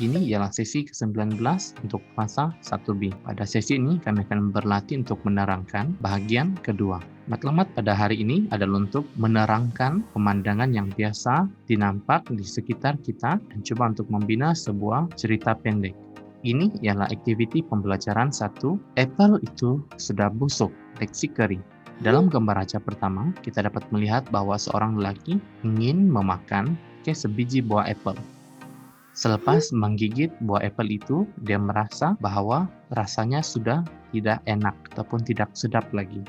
Ini ialah sesi ke-19 untuk fasa 1B. Pada sesi ini kami akan berlatih untuk menerangkan bahagian kedua. Matlamat pada hari ini adalah untuk menerangkan pemandangan yang biasa dinampak di sekitar kita dan coba untuk membina sebuah cerita pendek. Ini ialah aktiviti pembelajaran 1. Apple itu sudah busuk, leksi kering. Dalam gambar raja pertama, kita dapat melihat bahwa seorang lelaki ingin memakan sebiji buah apel. Selepas menggigit buah apel itu, dia merasa bahwa rasanya sudah tidak enak ataupun tidak sedap lagi.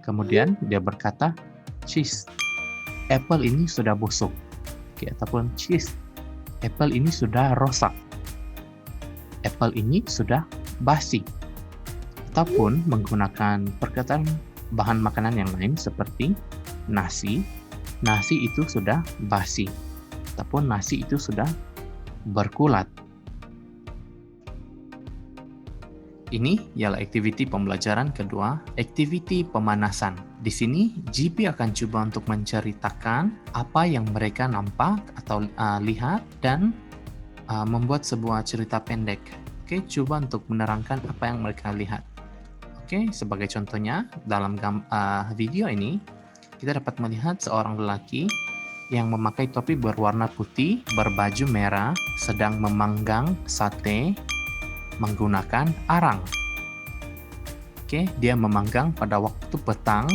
Kemudian dia berkata, "Cheese, apel ini sudah busuk." Ataupun "Cheese, apel ini sudah rosak." Apel ini sudah basi. Ataupun menggunakan perkataan bahan makanan yang lain seperti nasi. Nasi itu sudah basi. Ataupun nasi itu sudah berkulat. Ini ialah aktiviti pembelajaran kedua, aktiviti pemanasan. Di sini, GP akan coba untuk menceritakan apa yang mereka nampak atau lihat dan membuat sebuah cerita pendek. Oke, coba untuk menerangkan apa yang mereka lihat. Oke, sebagai contohnya, dalam video ini, kita dapat melihat seorang lelaki yang memakai topi berwarna putih, berbaju merah, sedang memanggang sate menggunakan arang. Oke, dia memanggang pada waktu petang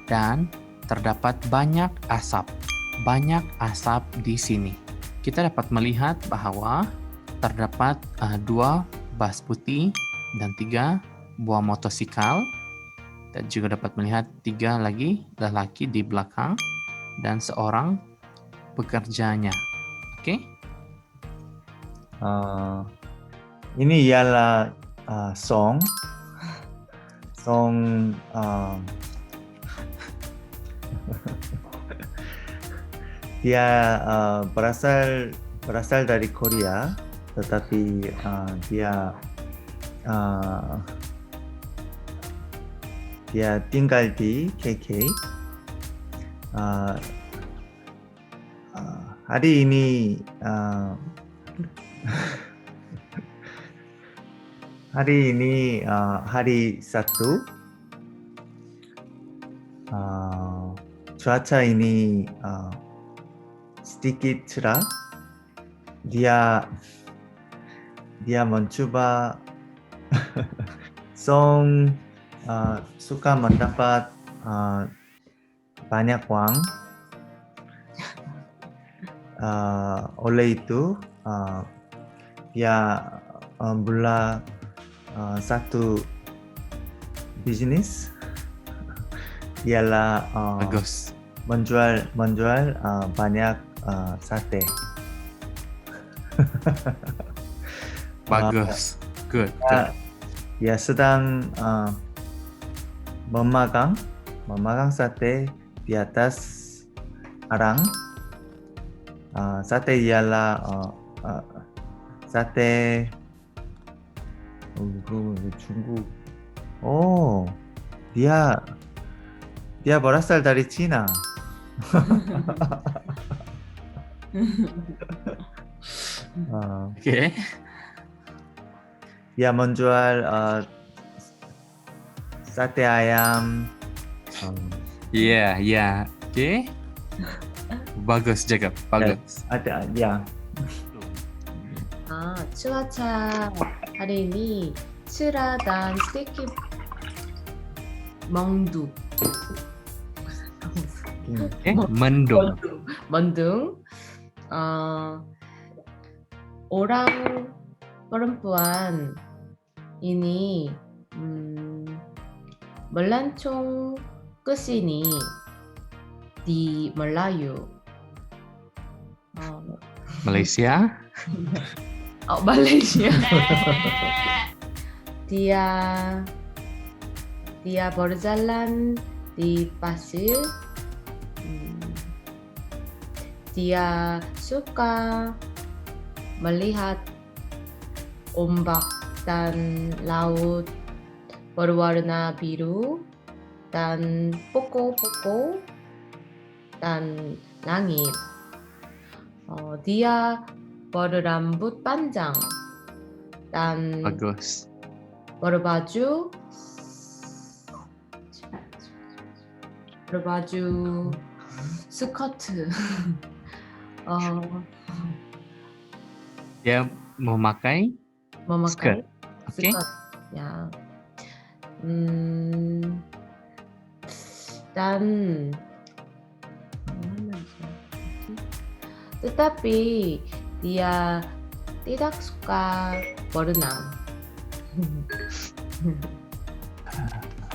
dan terdapat banyak asap. Banyak asap di sini. Kita dapat melihat bahwa terdapat 2 bas putih dan 3 buah motosikal. Dan juga dapat melihat 3 lagi lelaki di belakang dan seorang pekerjanya. Oke? Ini ialah song. Dia berasal dari Korea, tetapi dia tinggal di KK. Hari ini hari Sabtu. Cuaca ini sedikit cerah. Dia mencoba Song suka mendapat banyak uang. Oleh itu dia mulai satu bisnis, ialah Bagus. menjual banyak sate. Bagus. Good. Dia sedang memagang sate di atas arang. Sate ialah sate 중국. Dia berasal dari Cina. Oke. Dia menjual sate ayam. Iya. Oke. Bagus, Jacob. Bagus. Ya. cuaca hari ini cerah dan sedikit mendung. Mendung. Orang perempuan ini melancong ke sini di Melayu. Malaysia. Malaysia. Dia berjalan di pasir. Dia suka melihat ombak dan laut berwarna biru dan pokok-pokok dan langit. Dia berambut panjang dan Bagus. berbaju skirt. Oh, Dia memakai memakai Oke. skirt. Ya. Dan tetapi dia tidak suka berenang.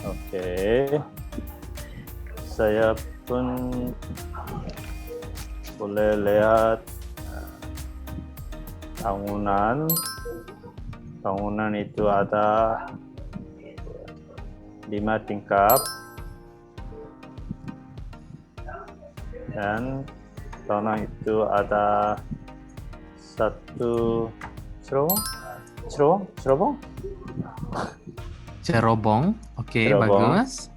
Oke. Saya pun boleh lihat bangunan. Bangunan itu ada 5 tingkat. Dan tanah itu ada 1 cerobong? cerobong. Oke, Cerobong. bagus.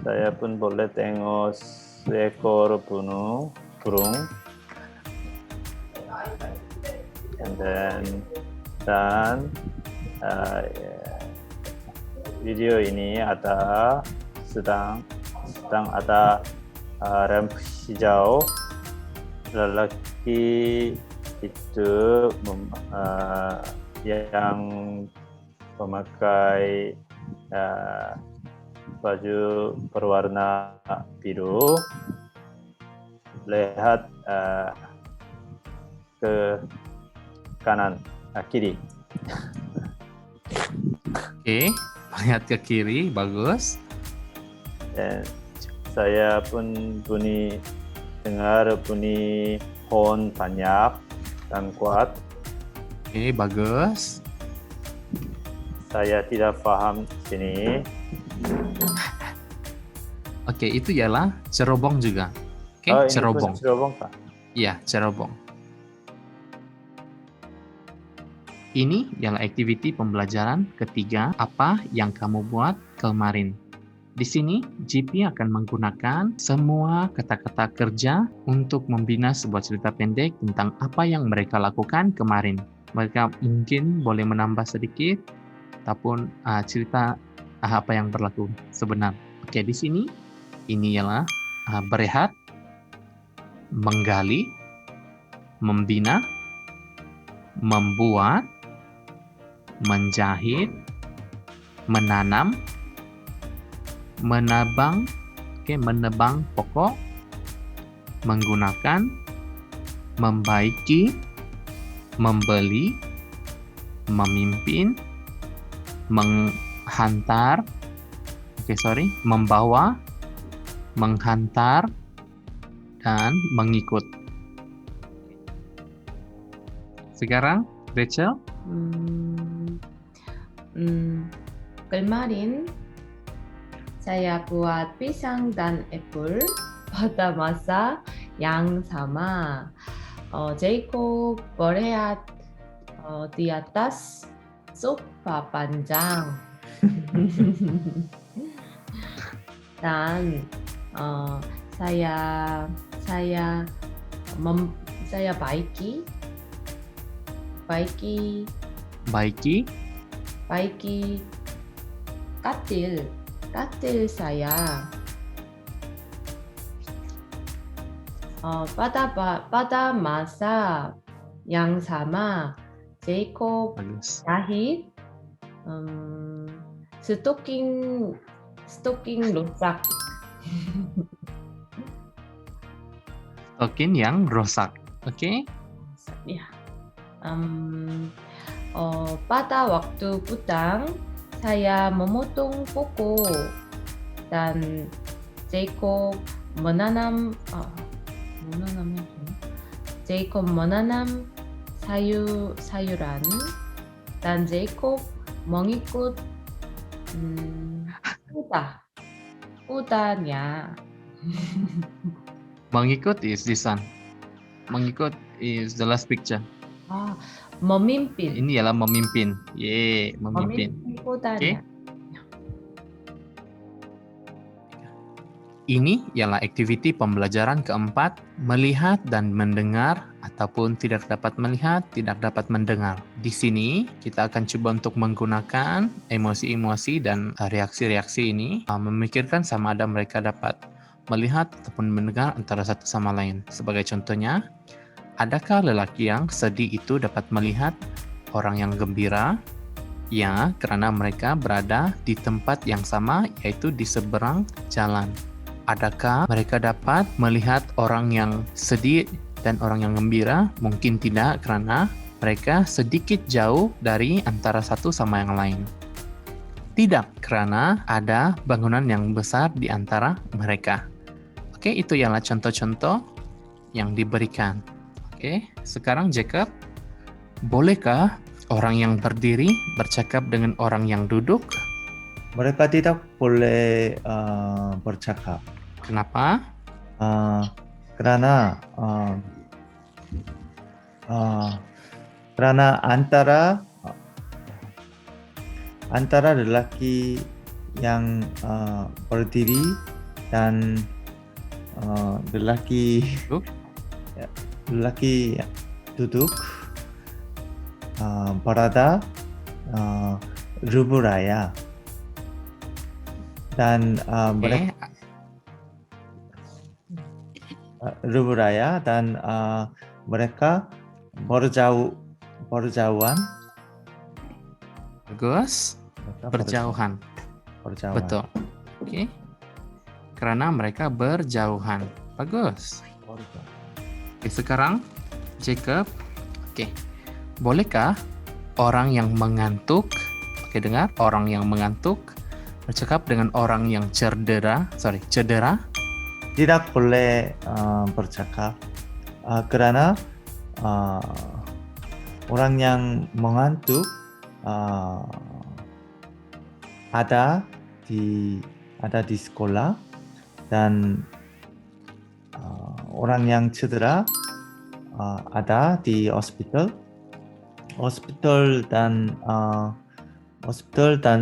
Saya pun boleh tengok seekor burung. Dan video ini ada sedang ada lampu hijau. Lelaki itu yang memakai baju berwarna biru lihat ke kanan, kiri. Oke, melihat ke kiri, bagus. Dan saya pun dengar bunyi horn banyak dan kuat. Oke, bagus. Saya tidak paham sini. Oke, itu ialah cerobong juga. Oke, Oh, ini cerobong. pun cerobong kah? Iya, cerobong. Ini ialah aktiviti pembelajaran ketiga, apa yang kamu buat kemarin. Di sini, GP akan menggunakan semua kata-kata kerja untuk membina sebuah cerita pendek tentang apa yang mereka lakukan kemarin. Mereka mungkin boleh menambah sedikit, ataupun cerita apa yang berlaku sebenar. Oke, di sini, ini ialah berehat, menggali, membina, membuat, menjahit, menanam, menebang pokok, menggunakan, membaiki, membeli, memimpin, menghantar, membawa, menghantar, dan mengikut. Sekarang, Rachel, kemarin saya buat pisang dan apel pada masa yang sama. Jacob berehat di atas sofa panjang. Dan saya baiki katil saya. Pada masa yang sama, Jacob bagus. jahit stocking rusak. Token yang rusak. Oke? Ya. Pada waktu petang, saya memotong pokok dan Jacob menanam sayuran dan Jacob mengikut kudanya. Mengikut is this one. Mengikut is the last picture. Memimpin. Ini ialah memimpin. Memimpin. Kudanya. Ini ialah aktiviti pembelajaran keempat, melihat dan mendengar ataupun tidak dapat melihat, tidak dapat mendengar. Di sini kita akan coba untuk menggunakan emosi-emosi dan reaksi-reaksi ini, memikirkan sama ada mereka dapat melihat ataupun mendengar antara satu sama lain. Sebagai contohnya, adakah lelaki yang sedih itu dapat melihat orang yang gembira? Ya, karena mereka berada di tempat yang sama, yaitu di seberang jalan. Adakah mereka dapat melihat orang yang sedih dan orang yang gembira? Mungkin tidak, karena mereka sedikit jauh dari antara satu sama yang lain. Tidak, karena ada bangunan yang besar di antara mereka. Oke, itu ialah contoh-contoh yang diberikan. Oke, sekarang Jacob, bolehkah orang yang berdiri bercakap dengan orang yang duduk? Mereka tidak boleh bercakap. Kenapa? Karena karena antara lelaki yang berdiri dan lelaki duduk berada raya dan mereka raya dan mereka berjauhan. Bagus. Berjauhan. Betul. Oke. Karena mereka berjauhan. Bagus. Oke, sekarang Jacob. Oke. Bolehkah orang yang mengantuk, dengar, orang yang mengantuk bercakap dengan orang yang cedera? Tidak boleh bercakap karena orang yang mengantuk ada di sekolah dan orang yang cedera ada di hospital dan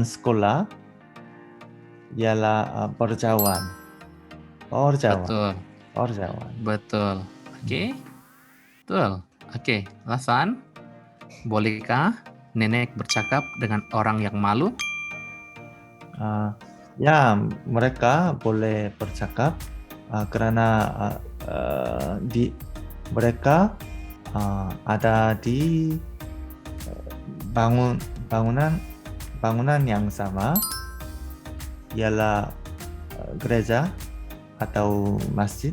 sekolah ialah berjauhan. Betul. Oke. Betul. Oke, Lasan. Bolehkah nenek bercakap dengan orang yang malu? Ya, mereka boleh bercakap karena mereka ada di bangunan yang sama, ialah gereja atau masjid.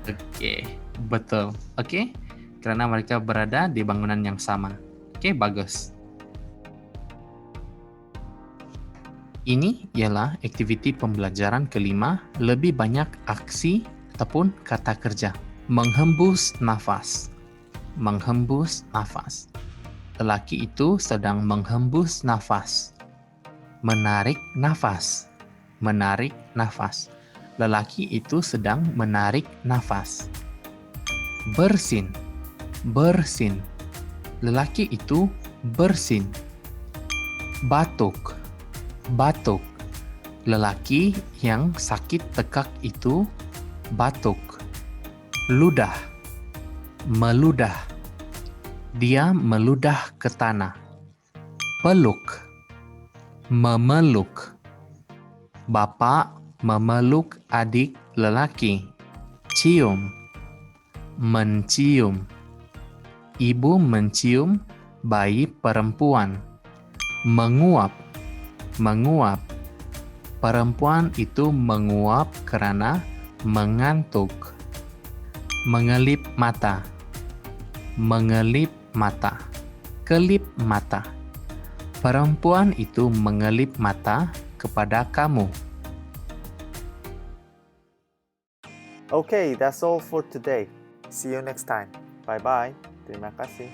Oke, betul. Oke, karena mereka berada di bangunan yang sama. Oke, bagus. Ini ialah aktiviti pembelajaran kelima, lebih banyak aksi ataupun kata kerja. Menghembus nafas. Menghembus nafas. Lelaki itu sedang menghembus nafas. Menarik nafas. Menarik nafas. Lelaki itu sedang menarik nafas. Bersin. Bersin. Lelaki itu bersin. Batuk. Batuk. Lelaki yang sakit tekak itu batuk. Ludah. Meludah. Dia meludah ke tanah. Peluk. Memeluk. Bapak memeluk adik lelaki. Cium. Mencium. Ibu mencium bayi perempuan. Menguap. Menguap. Perempuan itu menguap karena mengantuk. Mengelip mata. Mengelip mata. Kelip mata. Perempuan itu mengelip mata kepada kamu. Okay, that's all for today. See you next time. Bye-bye. Terima kasih.